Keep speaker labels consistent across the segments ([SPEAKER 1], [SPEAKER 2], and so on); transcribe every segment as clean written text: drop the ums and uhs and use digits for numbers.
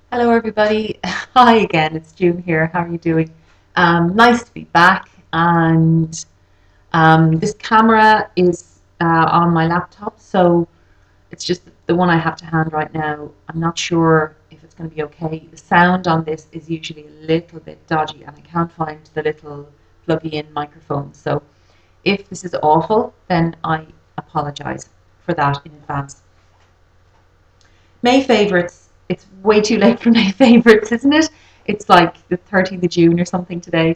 [SPEAKER 1] Hello, everybody. Hi again. It's June here. How are you doing? Nice to be back. And this camera is on my laptop, so it's just the one I have to hand right now. I'm not sure if it's going to be okay. The sound on this is usually a little bit dodgy, and I can't find the little plug-in microphone. So if this is awful, then I apologise for that in advance. May favourites. It's way too late for May favourites, isn't it? It's like the 13th of June or something today.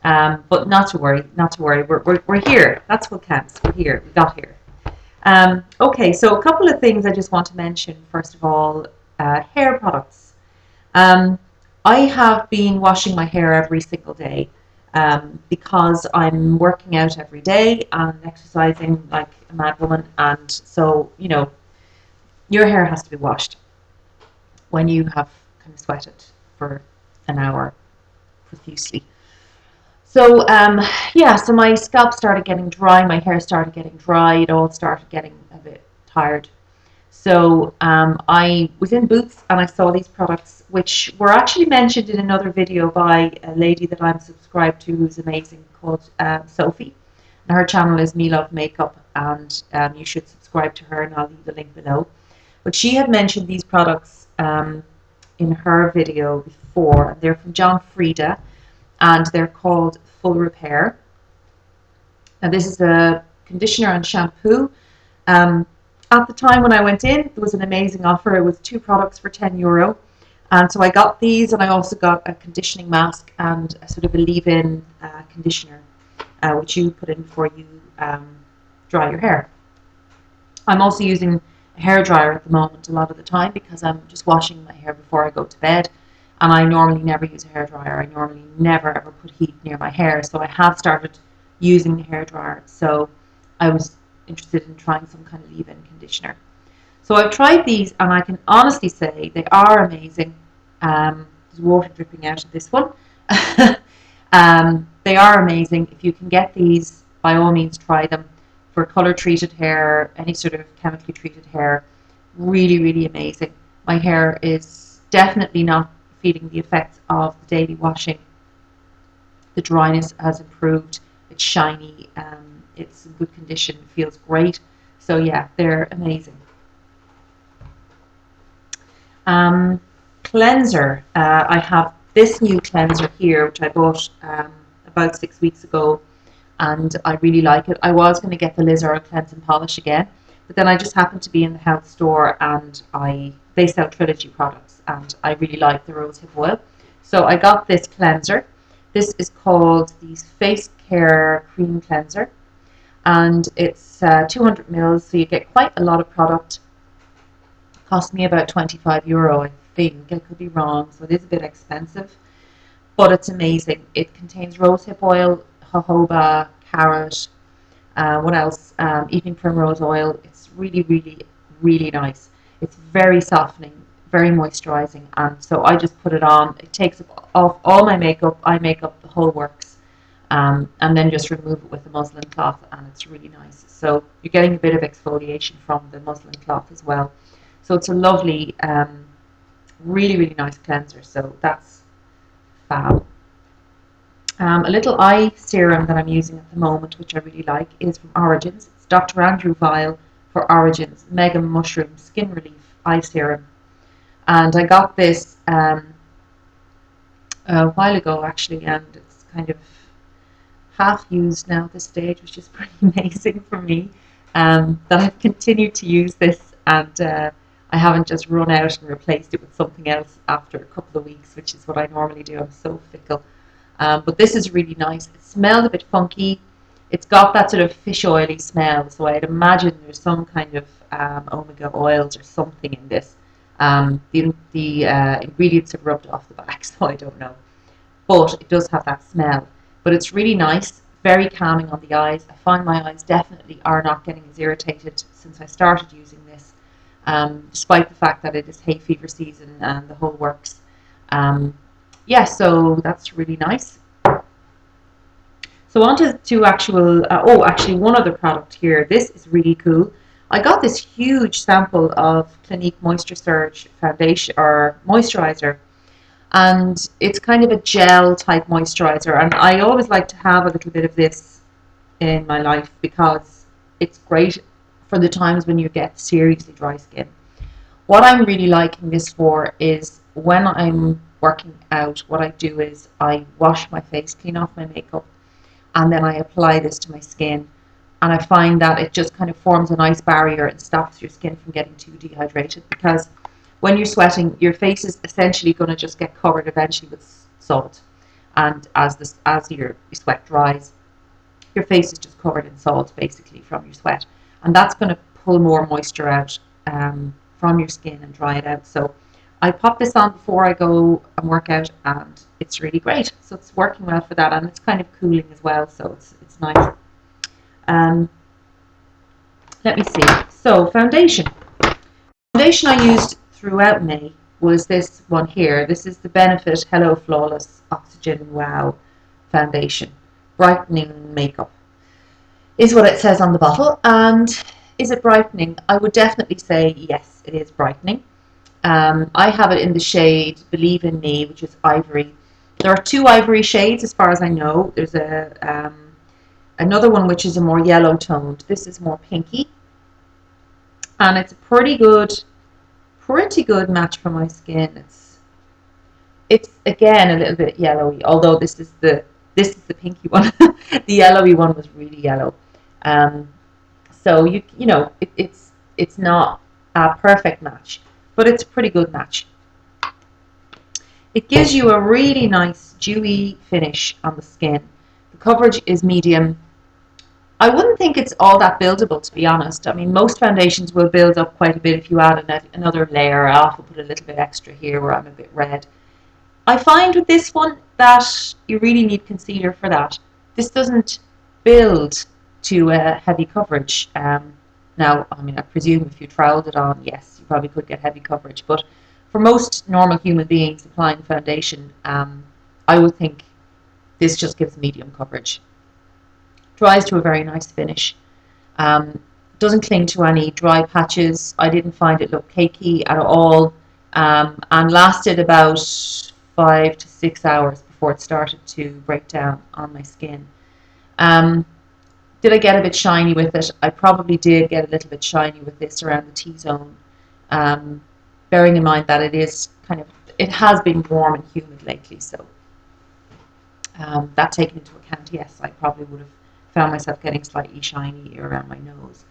[SPEAKER 1] But not to worry, not to worry. We're here. That's what counts. We're here. We got here. Okay, so a couple of things I just want to mention. First of all, hair products. Um, I have been washing my hair every single day because I'm working out every day and exercising like a mad woman. And so, your hair has to be washed when you have kind of sweated for an hour profusely. So yeah, so my scalp started getting dry, my hair started getting dry, it all started getting a bit tired. So I was in Boots and I saw these products, which were actually mentioned in another video by a lady that I'm subscribed to who's amazing, called Sophie. And her channel is Me Love Makeup, and you should subscribe to her, and I'll leave the link below. But she had mentioned these products in her video before. They're from John Frieda, and they're called Full Repair. Now this is a conditioner and shampoo. At the time when I went in, it was an amazing offer. It was two products for €10. And so I got these, and I also got a conditioning mask and a sort of a leave-in conditioner, which you put in before you dry your hair. I'm also using a hair dryer at the moment a lot of the time because I'm just washing my hair before I go to bed. And I normally never use a hair dryer. I normally never ever put heat near my hair. So I have started using the hair dryer. So I was interested in trying some kind of leave-in conditioner. So I've tried these, and I can honestly say they are amazing. There's water dripping out of this one. They are amazing. If you can get these, by all means try them. For color treated hair, any sort of chemically treated hair, really, really amazing. My hair is definitely not feeling the effects of the daily washing. The dryness has improved. It's shiny. It's in good condition. It feels great. So yeah, they're amazing. Cleanser. I have this new cleanser here, which I bought about 6 weeks ago, and I really like it. I was going to get the Liz Earle Cleanse and Polish again, but then I just happened to be in the health store, and they sell Trilogy products, and I really like the rosehip oil. So I got this cleanser. This is called the Face Care Cream Cleanser, and it's 200 mils, so you get quite a lot of product. It cost me about €25, I think. I could be wrong, so it is a bit expensive, but it's amazing. It contains rosehip oil, jojoba, carrot, what else? Evening primrose oil. It's really, really, really nice. It's very softening, very moisturizing, and so I just put it on. It takes off all my makeup. I make up the whole works, and then just remove it with a muslin cloth, and it's really nice. So you're getting a bit of exfoliation from the muslin cloth as well. So it's a lovely, really, really nice cleanser. So that's fab. A little eye serum that I'm using at the moment, which I really like, is from Origins. It's Dr. Andrew Vial for Origins Mega Mushroom Skin Relief Eye Serum. And I got this a while ago, actually, and it's kind of half used now at this stage, which is pretty amazing for me, that I've continued to use this, and I haven't just run out and replaced it with something else after a couple of weeks, which is what I normally do. I'm so fickle. But this is really nice. It smells a bit funky. It's got that sort of fish oily smell, so I'd imagine there's some kind of omega oils or something in this. The ingredients have rubbed off the back, so I don't know. But it does have that smell. But it's really nice, very calming on the eyes. I find my eyes definitely are not getting as irritated since I started using this, despite the fact that it is hay fever season and the whole works. Yeah, so that's really nice. So on to actual, actually one other product here. This is really cool. I got this huge sample of Clinique Moisture Surge foundation or moisturizer, and it's kind of a gel type moisturizer, and I always like to have a little bit of this in my life because it's great for the times when you get seriously dry skin. What I'm really liking this for is when I'm working out, what I do is I wash my face, clean off my makeup, and then I apply this to my skin. And I find that it just kind of forms a nice barrier and stops your skin from getting too dehydrated, because when you're sweating, your face is essentially going to just get covered eventually with salt. And as your sweat dries, your face is just covered in salt basically from your sweat, and that's going to pull more moisture out from your skin and dry it out. So I pop this on before I go and work out, and it's really great. So it's working well for that, and it's kind of cooling as well, so it's nice. Um, Let me see. So foundation. Foundation I used throughout May was this one here. This is the Benefit Hello Flawless Oxygen Wow Foundation. Brightening makeup is what it says on the bottle. And is it brightening? I would definitely say yes, it is brightening. I have it in the shade Believe in Me, which is ivory. There are two ivory shades as far as I know. There's another one which is a more yellow toned. This is more pinky, and it's a pretty good match for my skin. It's again a little bit yellowy, although this is the pinky one. The yellowy one was really yellow. So it's not a perfect match, but it's a pretty good match. It gives you a really nice dewy finish on the skin. The coverage is medium. I wouldn't think it's all that buildable, to be honest. I mean, most foundations will build up quite a bit if you add another layer. I often put a little bit extra here where I'm a bit red. I find with this one that you really need concealer for that. This doesn't build to a heavy coverage. Now, I mean, I presume if you troweled it on, yes, you probably could get heavy coverage. But for most normal human beings applying foundation, I would think this just gives medium coverage. Dries to a very nice finish. Doesn't cling to any dry patches. I didn't find it look cakey at all, and lasted about 5 to 6 hours before it started to break down on my skin. Did I get a bit shiny with it? I probably did get a little bit shiny with this around the T-zone, bearing in mind that it has been warm and humid lately, so that taken into account, yes, I probably would have found myself getting slightly shiny around my nose.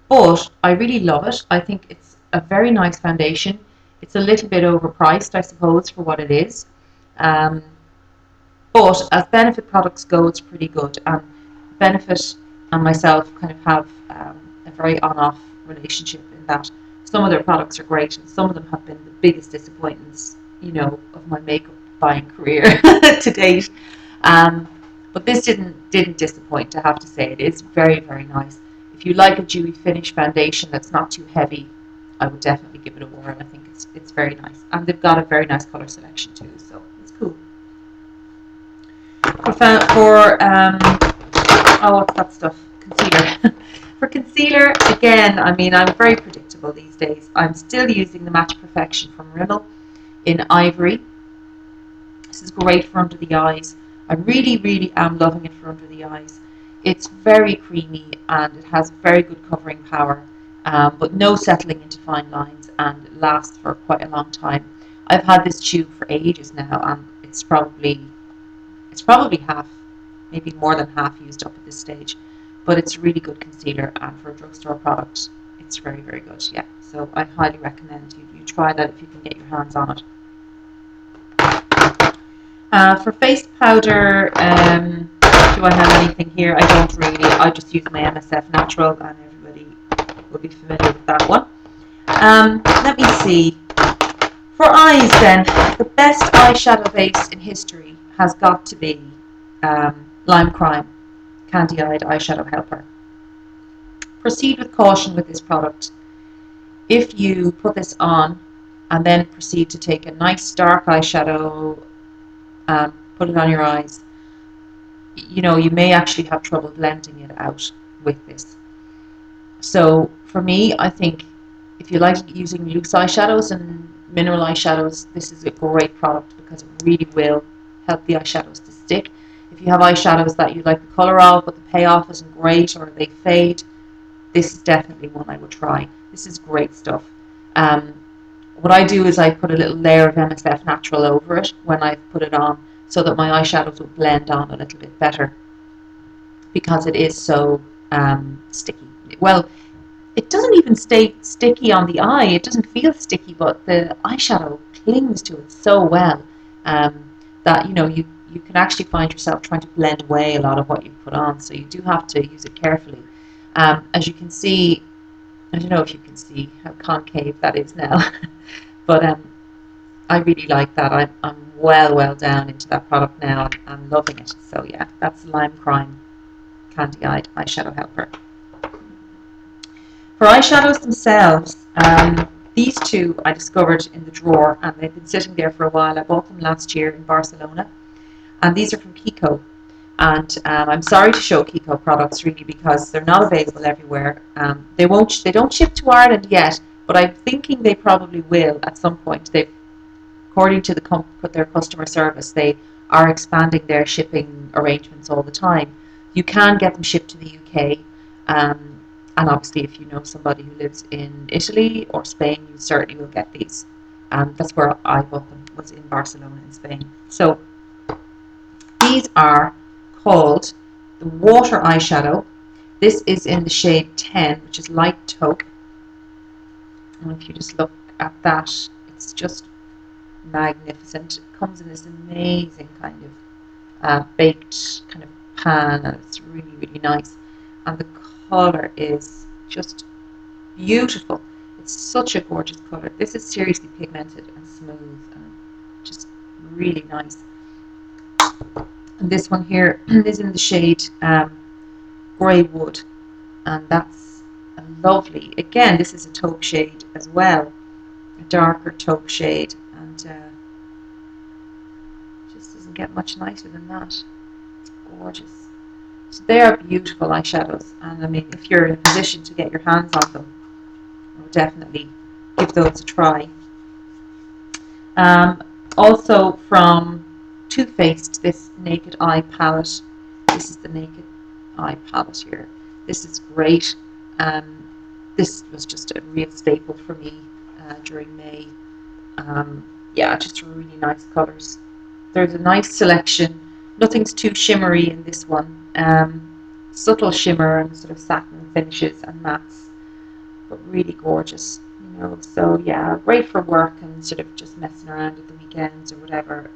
[SPEAKER 1] But I really love it. I think it's a very nice foundation. It's a little bit overpriced, I suppose, for what it is. But as Benefit products go, it's pretty good. And Benefit and myself kind of have a very on-off relationship in that some of their products are great and some of them have been the biggest disappointments, of my makeup buying career to date. But this didn't disappoint, I have to say. It is very, very nice. If you like a dewy finish foundation that's not too heavy, I would definitely give it a whirl. I think it's very nice. And they've got a very nice colour selection too, so it's cool. What's that stuff? Concealer. For concealer, again, I mean, I'm very predictable these days. I'm still using the Match Perfection from Rimmel in Ivory. This is great for under the eyes. I really, really am loving it for under the eyes. It's very creamy and it has very good covering power, but no settling into fine lines, and it lasts for quite a long time. I've had this tube for ages now, and it's probably half, maybe more than half used up at this stage. But it's a really good concealer, and for a drugstore product, it's very, very good. Yeah, so I highly recommend you try that if you can get your hands on it. For face powder, do I have anything here? I don't really. I just use my MSF Natural, and everybody will be familiar with that one. Let me see. For eyes then, the best eyeshadow base in history has got to be Lime Crime Candy Eyed Eyeshadow Helper. Proceed with caution with this product. If you put this on and then proceed to take a nice dark eyeshadow, put it on your eyes, you may actually have trouble blending it out with this. So for me, I think if you like using loose eyeshadows and mineral eyeshadows, this is a great product because it really will help the eyeshadows to stick. If you have eyeshadows that you like the colour of, but the payoff isn't great or they fade, this is definitely one I would try. This is great stuff. Um, what I do is I put a little layer of MSF Natural over it when I put it on so that my eyeshadows will blend on a little bit better because it is so sticky. Well, it doesn't even stay sticky on the eye. It doesn't feel sticky, but the eyeshadow clings to it so well um, that you can actually find yourself trying to blend away a lot of what you put on. So you do have to use it carefully. As you can see, I don't know if you can see how concave that is now, but I really like that. I'm well down into that product now. I'm loving it. So yeah, that's Lime Crime Candy Eyed Eyeshadow Helper. For eyeshadows themselves, these two I discovered in the drawer and they've been sitting there for a while. I bought them last year in Barcelona and these are from Kiko. And I'm sorry to show Kiko products really because they're not available everywhere. They don't ship to Ireland yet, but I'm thinking they probably will at some point. According to their customer service, they are expanding their shipping arrangements all the time. You can get them shipped to the UK, and obviously, if you know somebody who lives in Italy or Spain, you certainly will get these. That's where I bought them, was in Barcelona in Spain. So these are called the Water Eyeshadow. This is in the shade 10, which is light taupe. And if you just look at that, it's just magnificent. It comes in this amazing kind of baked kind of pan, and it's really nice. And the colour is just beautiful. It's such a gorgeous colour. This is seriously pigmented and smooth and just really nice. And this one here is in the shade Grey Wood, and that's a lovely, again, this is a taupe shade as well, a darker taupe shade, and just doesn't get much nicer than that. It's gorgeous. So they are beautiful eyeshadows, and I mean, if you're in a position to get your hands on them, I'll definitely give those a try. Also from Too Faced, this Naked Eye palette. This is the Naked Eye palette here. This is great. This was just a real staple for me during May. Yeah, just really nice colours. There's a nice selection. Nothing's too shimmery in this one. Subtle shimmer and sort of satin finishes and mattes, but really gorgeous. So yeah, great for work and sort of just messing around at the weekends or whatever.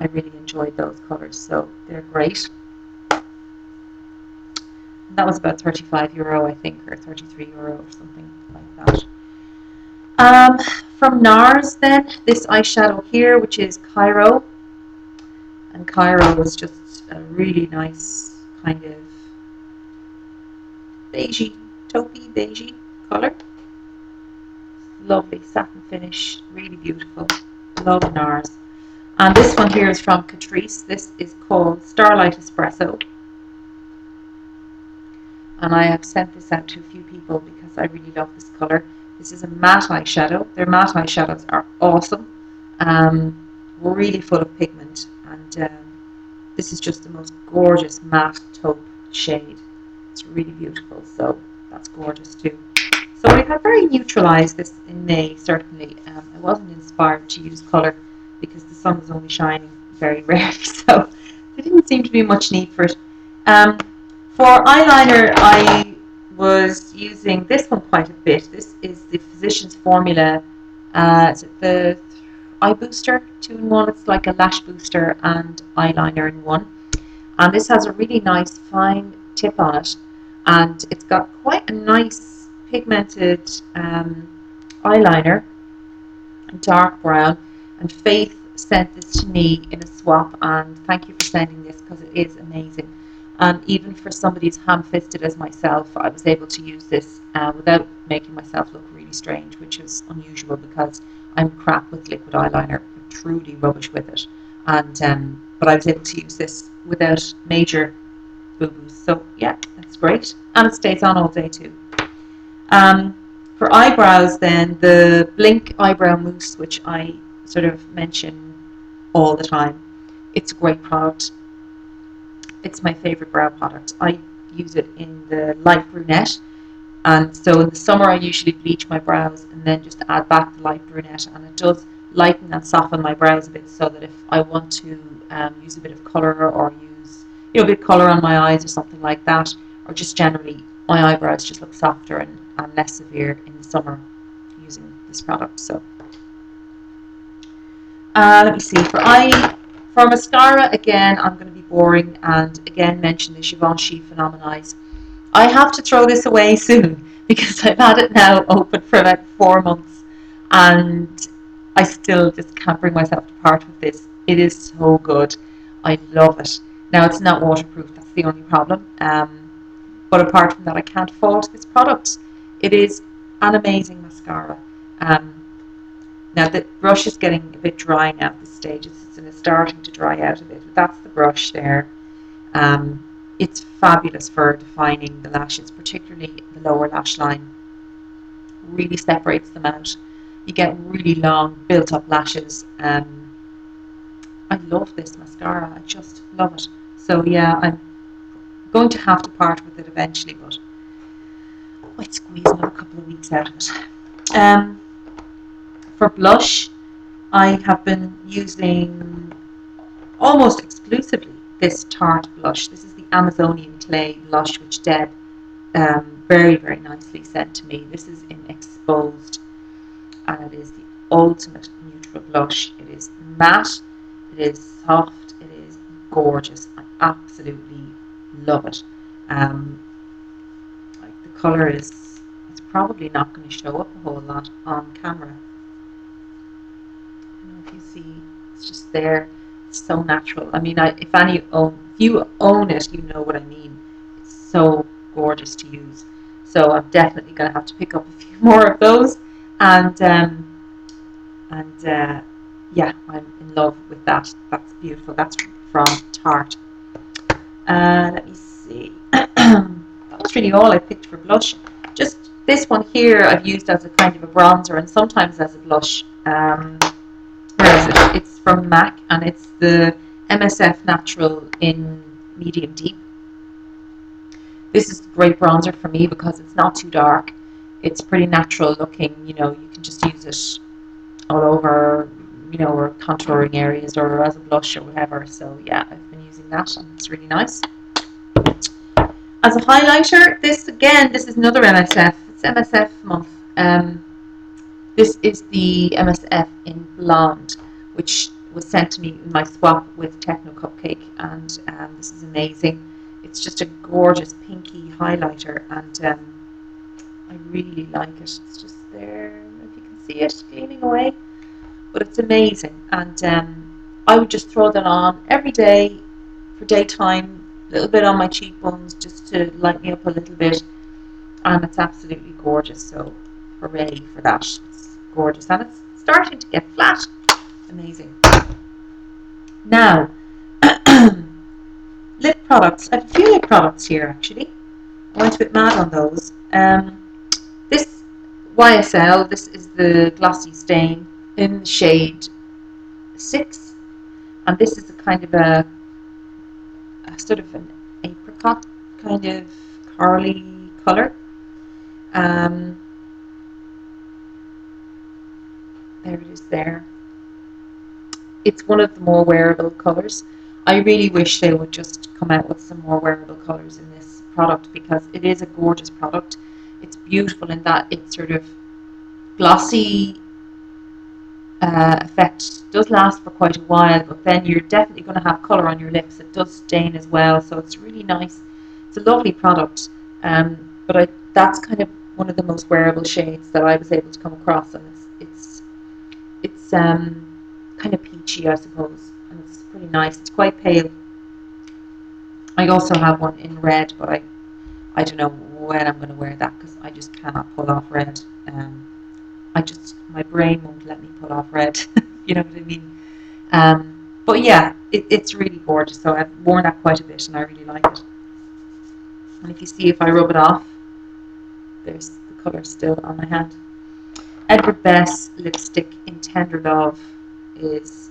[SPEAKER 1] I really enjoyed those colours, so they're great. That was about €35, I think, or €33 or something like that. From NARS then, this eyeshadow here, which is Cairo. And Cairo is just a really nice kind of beigey, taupey, beigey colour. Lovely satin finish, really beautiful. Love NARS. And this one here is from Catrice. This is called Starlight Espresso. And I have sent this out to a few people because I really love this colour. This is a matte eyeshadow. Their matte eyeshadows are awesome. Really full of pigment. And this is just the most gorgeous matte taupe shade. It's really beautiful. So that's gorgeous too. So I have very neutralised this in May, certainly. I wasn't inspired to use colour because the sun was only shining very rarely, so there didn't seem to be much need for it. For eyeliner, I was using this one quite a bit. This is the Physicians Formula. Is it the Eye Booster 2-in-1? It's like a lash booster and eyeliner in one. And this has a really nice fine tip on it. And it's got quite a nice pigmented eyeliner, dark brown. And Faith sent this to me in a swap, and thank you for sending this because it is amazing. And even for somebody as ham-fisted as myself, I was able to use this without making myself look really strange, which is unusual because I'm crap with liquid eyeliner. I'm truly rubbish with it. And but I was able to use this without major boo-boos. So yeah, that's great. And it stays on all day too. For eyebrows then, the Blink Eyebrow Mousse, which I sort of mention all the time. It's a great product. It's my favourite brow product. I use it in the light brunette, and so in the summer I usually bleach my brows and then just add back the light brunette, and it does lighten and soften my brows a bit, so that if I want to use a bit of colour, or use a bit of colour on my eyes or something like that, or just generally my eyebrows just look softer and less severe in the summer using this product. So let me see, for mascara, again, I'm going to be boring and again mention the Givenchy Phenomenize. I have to throw this away soon because I've had it now open for about 4 months and I still just can't bring myself to part with this. It is so good. I love it. Now, it's not waterproof, that's the only problem. But apart from that, I can't fault this product. It is an amazing mascara. Um, Now the brush is getting a bit dry now at this stage. It's starting to dry out a bit. That's the brush there. Um, it's fabulous for defining the lashes, particularly the lower lash line. Really separates them out. You get really long built up lashes. I love this mascara. I just love it. So yeah, I'm going to have to part with it eventually, but I might squeeze another couple of weeks out of it. For blush, I have been using almost exclusively this Tarte blush. This is the Amazonian Clay blush, which Deb very, very nicely sent to me. This is in Exposed, and it is the ultimate neutral blush. It is matte, it is soft, it is gorgeous. I absolutely love it. Like the colour it's probably not going to show up a whole lot on camera. I don't know if you see, it's just there. It's so natural. I mean, if you own it, you know what I mean. It's so gorgeous to use. So I'm definitely going to have to pick up a few more of those, and yeah, I'm in love with that. That's beautiful. That's from Tarte. Let me see. That was really all I picked for blush. Just this one here I've used as a kind of a bronzer and sometimes as a blush. Where is it? It's from MAC and it's the MSF Natural in Medium Deep. This is a great bronzer for me because it's not too dark. It's pretty natural looking. You can just use it all over, or contouring areas or as a blush or whatever. So yeah, I've been using that and it's really nice. As a highlighter, this is another MSF. It's MSF month. This is the MSF in Blonde, which was sent to me in my swap with Techno Cupcake, and this is amazing. It's just a gorgeous pinky highlighter, and I really like it. It's just there, I don't know if you can see it gleaming away, but it's amazing. And I would just throw that on every day for daytime, a little bit on my cheekbones just to light me up a little bit, and it's absolutely gorgeous. So hooray for that. It's gorgeous, and it's starting to get flat. Amazing. Now, lip products. I have a few lip products here actually. I went a bit mad on those. This YSL, this is the Glossy Stain in the shade 6, and this is a kind of a sort of an apricot kind of corally colour. There it is there. It's one of the more wearable colours. I really wish they would just come out with some more wearable colours in this product because it is a gorgeous product. It's beautiful in that it's sort of glossy effect. It does last for quite a while, but then you're definitely going to have colour on your lips. It does stain as well, so it's really nice. It's a lovely product, but that's kind of one of the most wearable shades that I was able to come across, and it's kind of peachy, I suppose, and it's pretty nice. It's quite pale. I also have one in red, but I don't know when I'm going to wear that because I just cannot pull off red. My brain won't let me pull off red. You know what I mean? But yeah, it's really gorgeous. So I've worn that quite a bit, and I really like it. And if you see, if I rub it off, there's the colour still on my hand. Edward Best lipstick in Tender Love is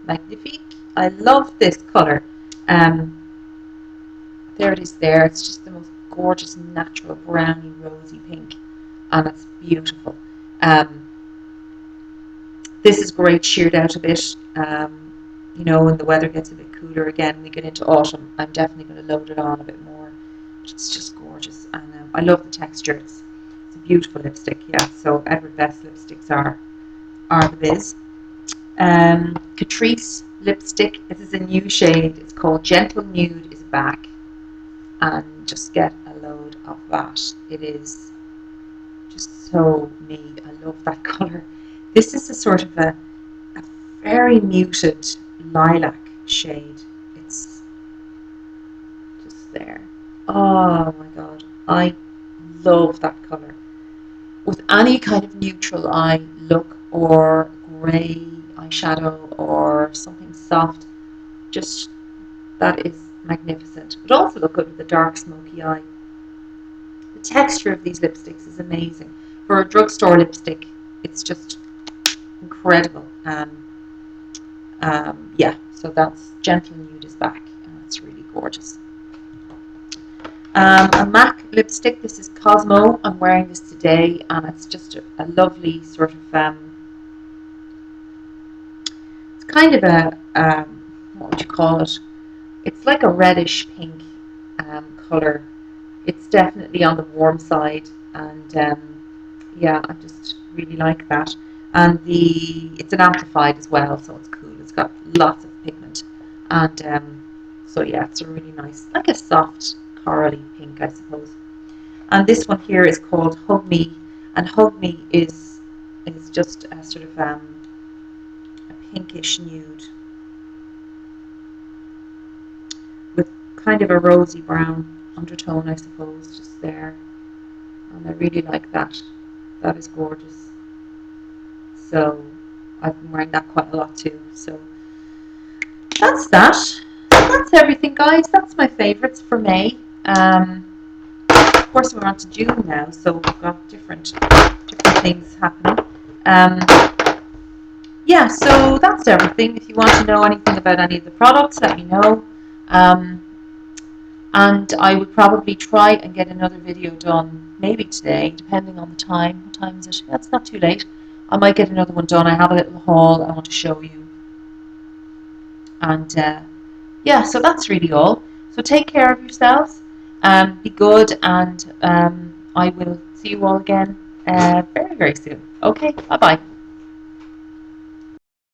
[SPEAKER 1] magnifique. I love this colour. There it is there. It's just the most gorgeous natural browny rosy pink, and it's beautiful. This is great sheared out a bit. You know, when the weather gets a bit cooler again, we get into autumn, I'm definitely going to load it on a bit more. It's just gorgeous, and I love the texture. It's a beautiful lipstick. Yeah, so Edward Best lipsticks are the biz. Catrice lipstick. This is a new shade. It's called Gentle Nude is back, and just get a load of that. It is just so me. I love that colour. This is a sort of a very muted lilac shade. It's just there. Oh my god, I love that colour. With any kind of neutral eye look or grey eyeshadow or something soft, just that is magnificent. But also look good with the dark smoky eye. The texture of these lipsticks is amazing. For a drugstore lipstick, it's just incredible. Yeah, so that's Gentle Nude is back, and that's really gorgeous. A MAC lipstick. This is Cosmo. I'm wearing this today, and it's just a lovely sort of it's kind of a what would you call it? It's like a reddish pink colour. It's definitely on the warm side, and yeah, I just really like that. And it's an amplified as well, so it's cool. It's got lots of pigment, and so yeah, it's a really nice, like a soft corally pink, I suppose. And this one here is called Hug Me, and Hug Me is just a sort of a pinkish nude with kind of a rosy brown undertone, I suppose, just there. And I really like that. That is gorgeous. So I've been wearing that quite a lot too. So that's that. That's everything, guys. That's my favourites for May. Of course, we're on to June now, so we've got different things happening. Yeah, so that's everything. If you want to know anything about any of the products, let me know. And I would probably try and get another video done maybe today, depending on the time. What time is it? Yeah, it's not too late. I might get another one done. I have a little haul I want to show you. And yeah, so that's really all. So take care of yourselves. Be good, and I will see you all again very, very soon. Okay, bye-bye.